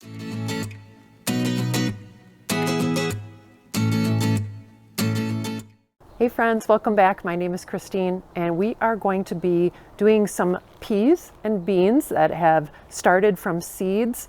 Hey friends, welcome back. My name is Christine and we are going to be doing some peas and beans that have started from seeds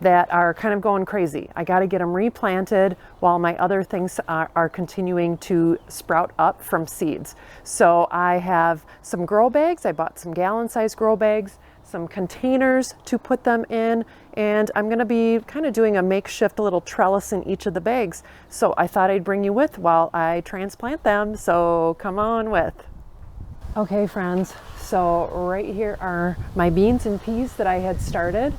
that are kind of going crazy. I got to get them replanted while my other things are continuing to sprout up from seeds. So I have some grow bags. I bought some gallon-sized grow bags, some containers to put them in, and I'm going to be kind of doing a makeshift little trellis in each of the bags. So I thought I'd bring you with while I transplant them. So come on with. Okay friends, so right here are my beans and peas that I had started.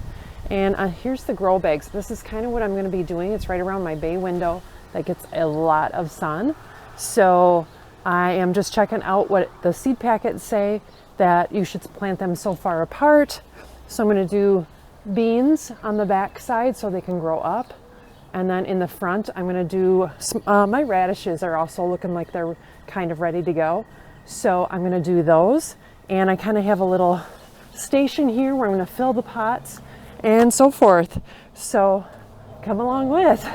And here's the grow bags. This is kind of what I'm going to be doing. It's right around my bay window that gets a lot of sun. So I am just checking out what the seed packets say that you should plant them so far apart. So I'm going to do beans on the back side so they can grow up. And then in the front, I'm going to do, my radishes are also looking like they're kind of ready to go. So I'm going to do those. And I kind of have a little station here where I'm going to fill the pots and so forth. So come along with.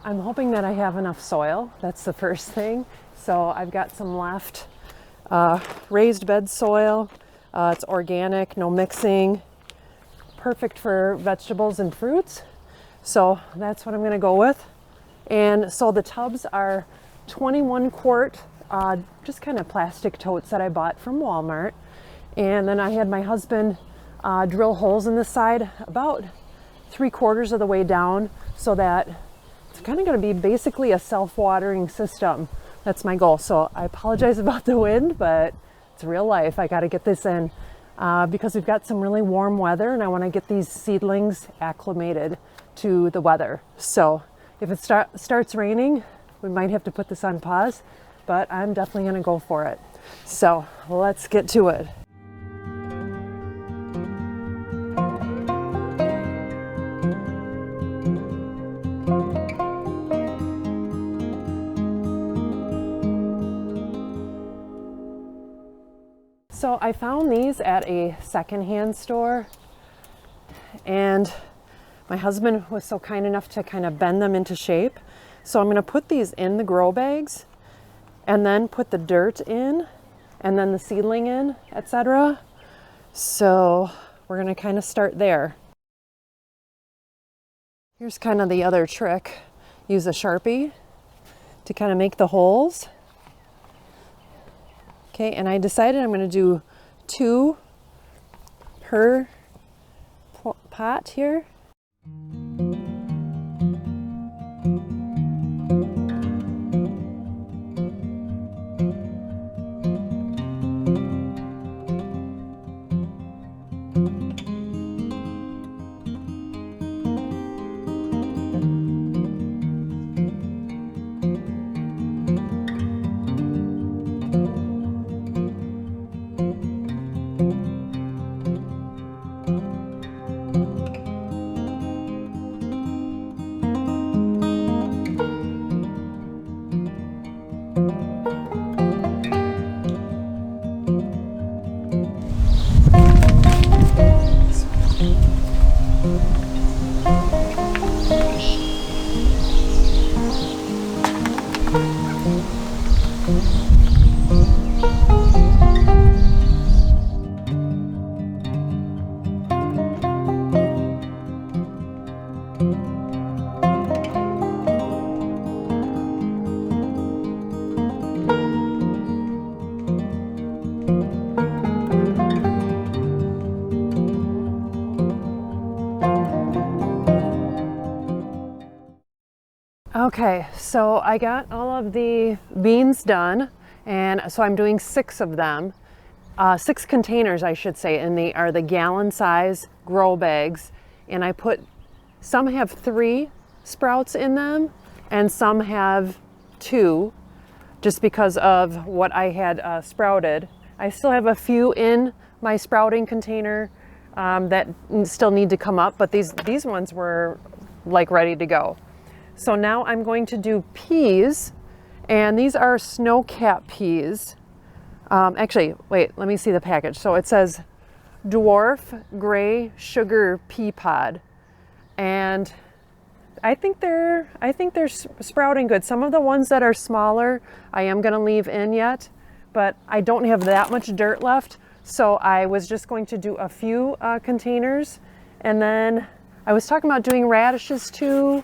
I'm hoping that I have enough soil. That's the first thing. So I've got some left raised bed soil. It's organic, no mixing, perfect for vegetables and fruits. So that's what I'm going to go with. And so the tubs are 21 quart, just kind of plastic totes that I bought from Walmart. And then I had my husband drill holes in the side about 3/4 of the way down so that it's kind of going to be basically a self-watering system. That's my goal. So I apologize about the wind, but it's real life. I got to get this in because we've got some really warm weather and I want to get these seedlings acclimated to the weather. So if it starts raining, we might have to put this on pause, but I'm definitely going to go for it. So let's get to it. So I found these at a secondhand store and my husband was so kind enough to kind of bend them into shape. So I'm going to put these in the grow bags and then put the dirt in and then the seedling in, etc. So we're going to kind of start there. Here's kind of the other trick. Use a Sharpie to kind of make the holes. Okay, and I decided I'm going to do 2 per pot here. Okay, so I got all of the beans done, and so I'm doing 6 of them, 6 containers I should say, and they are the gallon size grow bags, and I put, some have 3 sprouts in them and some have 2, just because of what I had sprouted. I still have a few in my sprouting container that still need to come up, but these ones were like ready to go. So now I'm going to do peas, and these are snow-cap peas. Actually, wait, let me see the package. So it says dwarf gray sugar pea pod, and I think they're sprouting good. Some of the ones that are smaller I am going to leave in yet, but I don't have that much dirt left, so I was just going to do a few containers. And then I was talking about doing radishes too,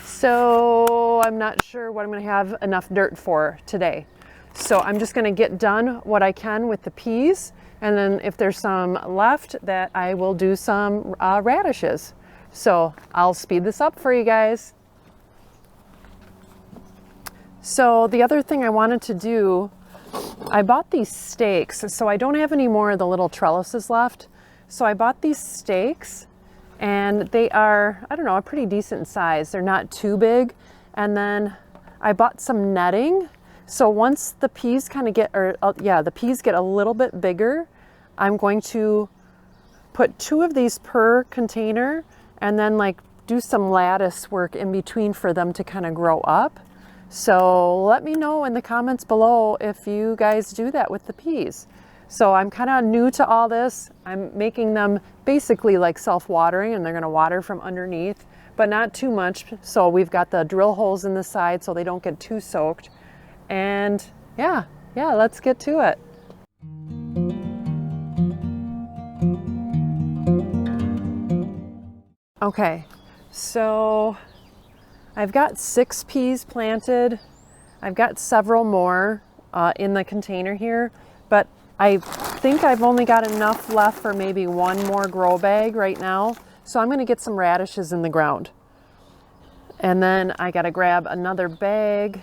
so I'm not sure what I'm going to have enough dirt for today. So I'm just going to get done what I can with the peas, and then if there's some left, that I will do some radishes. So I'll speed this up for you guys. So the other thing I wanted to do, I bought these stakes. So I don't have any more of the little trellises left. So I bought these stakes, and they are, I don't know, a pretty decent size. They're not too big. And then I bought some netting. So once the peas kind of get, the peas get a little bit bigger, I'm going to put 2 of these per container, and then like do some lattice work in between for them to kind of grow up. So let me know in the comments below if you guys do that with the peas. So I'm kind of new to all this. I'm making them basically like self-watering, and they're going to water from underneath, but not too much. So we've got the drill holes in the side so they don't get too soaked. And yeah, let's get to it. Okay, so I've got 6 peas planted. I've got several more in the container here, but I think I've only got enough left for maybe 1 more grow bag right now. So I'm gonna get some radishes in the ground. And then I gotta grab another bag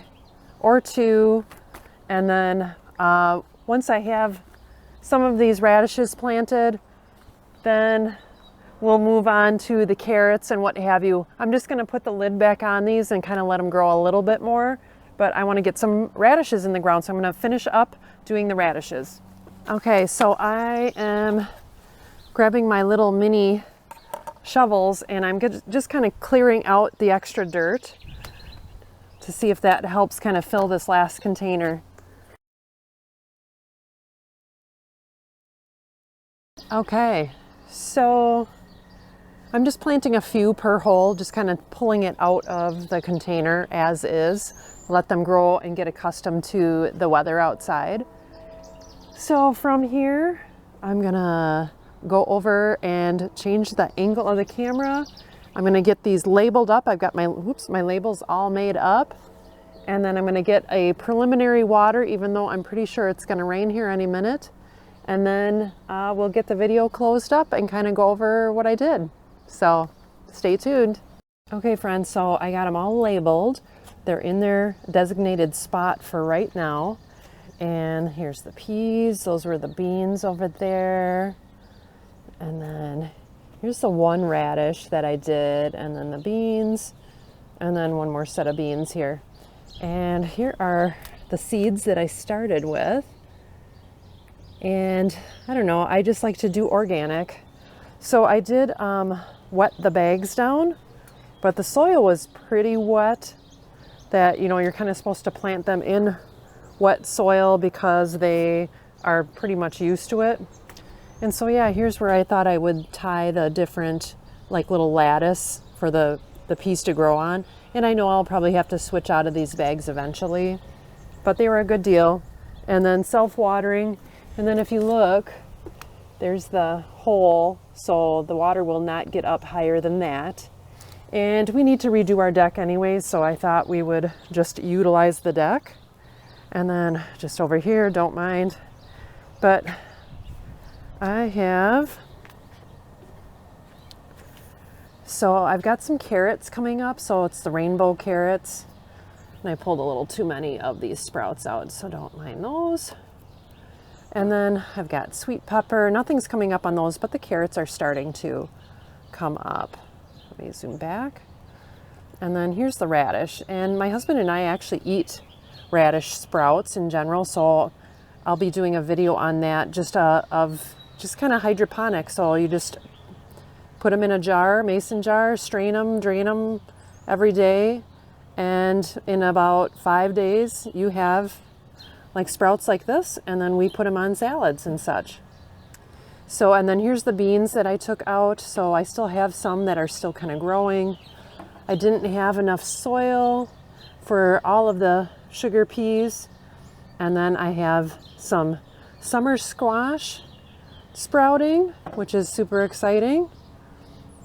or 2. And then once I have some of these radishes planted, then we'll move on to the carrots and what have you. I'm just gonna put the lid back on these and kind of let them grow a little bit more, but I wanna get some radishes in the ground, so I'm gonna finish up doing the radishes. Okay, so I am grabbing my little mini shovels, and I'm just kind of clearing out the extra dirt to see if that helps kind of fill this last container. Okay, so I'm just planting a few per hole, just kind of pulling it out of the container as is. Let them grow and get accustomed to the weather outside. So from here, I'm gonna go over and change the angle of the camera. I'm gonna get these labeled up. I've got my labels all made up. And then I'm gonna get a preliminary water, even though I'm pretty sure it's gonna rain here any minute. And then we'll get the video closed up and kind of go over what I did. So stay tuned. Okay friends, so I got them all labeled. They're in their designated spot for right now. And here's the peas. Those were the beans over there. And then here's the 1 radish that I did, and then the beans, and then 1 more set of beans here. And here are the seeds that I started with. And I don't know, I just like to do organic. So I did wet the bags down, but the soil was pretty wet, that, you know, you're kind of supposed to plant them in wet soil because they are pretty much used to it. And so yeah, here's where I thought I would tie the different like little lattice for the peas to grow on. And I know I'll probably have to switch out of these bags eventually, but they were a good deal. And then self-watering. And then if you look, there's the hole, so the water will not get up higher than that. And we need to redo our deck anyways, so I thought we would just utilize the deck. And then just over here, don't mind, but I have, so I've got some carrots coming up, so it's the rainbow carrots. And I pulled a little too many of these sprouts out, so don't mind those. And then I've got sweet pepper. Nothing's coming up on those, but the carrots are starting to come up. Let me zoom back. And then here's the radish. And my husband and I actually eat radish sprouts in general, so I'll be doing a video on that, just of just kind of hydroponics. So you just put them in a jar, mason jar, strain them, drain them every day, and in about 5 days you have like sprouts like this, and then we put them on salads and such. So, and then here's the beans that I took out. So I still have some that are still kind of growing. I didn't have enough soil for all of the sugar peas. And then I have some summer squash sprouting, which is super exciting.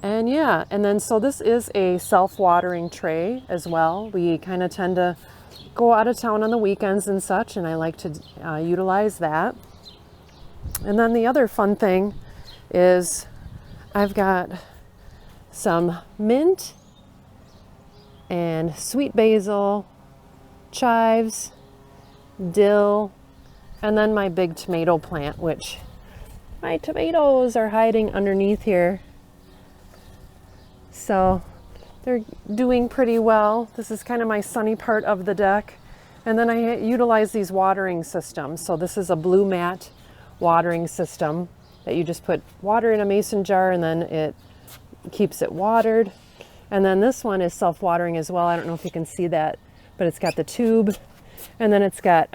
And yeah, and then so this is a self-watering tray as well. We kind of tend to go out of town on the weekends and such, and I like to utilize that. And then the other fun thing is I've got some mint and sweet basil, chives, dill, and then my big tomato plant, which my tomatoes are hiding underneath here. So they're doing pretty well. This is kind of my sunny part of the deck. And then I utilize these watering systems. So this is a blue mat watering system that you just put water in a mason jar and then it keeps it watered. And then this one is self-watering as well. I don't know if you can see that, but it's got the tube, and then it's got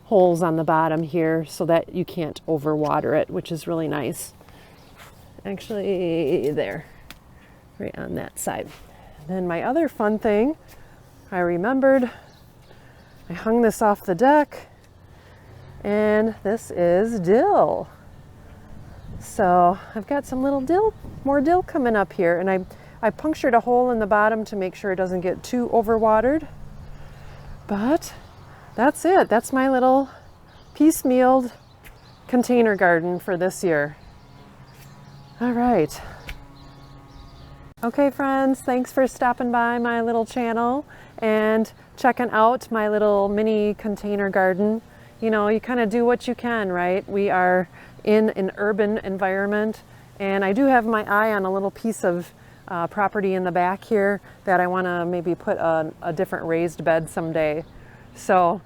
holes on the bottom here so that you can't overwater it, which is really nice. Actually, there, right on that side. And then my other fun thing, I remembered, I hung this off the deck, and this is dill. So I've got some little dill, more dill coming up here, and I punctured a hole in the bottom to make sure it doesn't get too overwatered. But that's it. That's my little piecemealed container garden for this year. All right. Okay, friends, thanks for stopping by my little channel and checking out my little mini container garden. You know, you kind of do what you can, right? We are in an urban environment, and I do have my eye on a little piece of property in the back here that I want to maybe put a different raised bed someday. So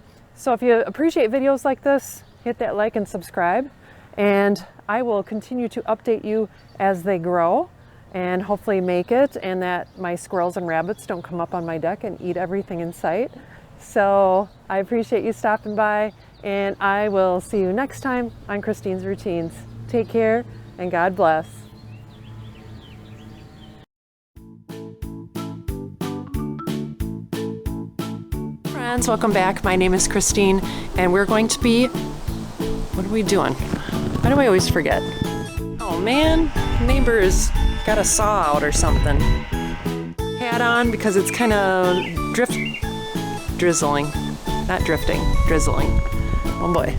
if you appreciate videos like this, hit that like and subscribe, and I will continue to update you as they grow and hopefully make it, and that my squirrels and rabbits don't come up on my deck and eat everything in sight. So I appreciate you stopping by, and I will see you next time on Christine's Routines. Take care and God bless. Friends, welcome back. My name is Christine, and we're going to be, what are we doing? Why do I always forget? Oh man, neighbors got a saw out or something. Hat on because it's kind of drizzling. Not drifting, drizzling. Oh boy.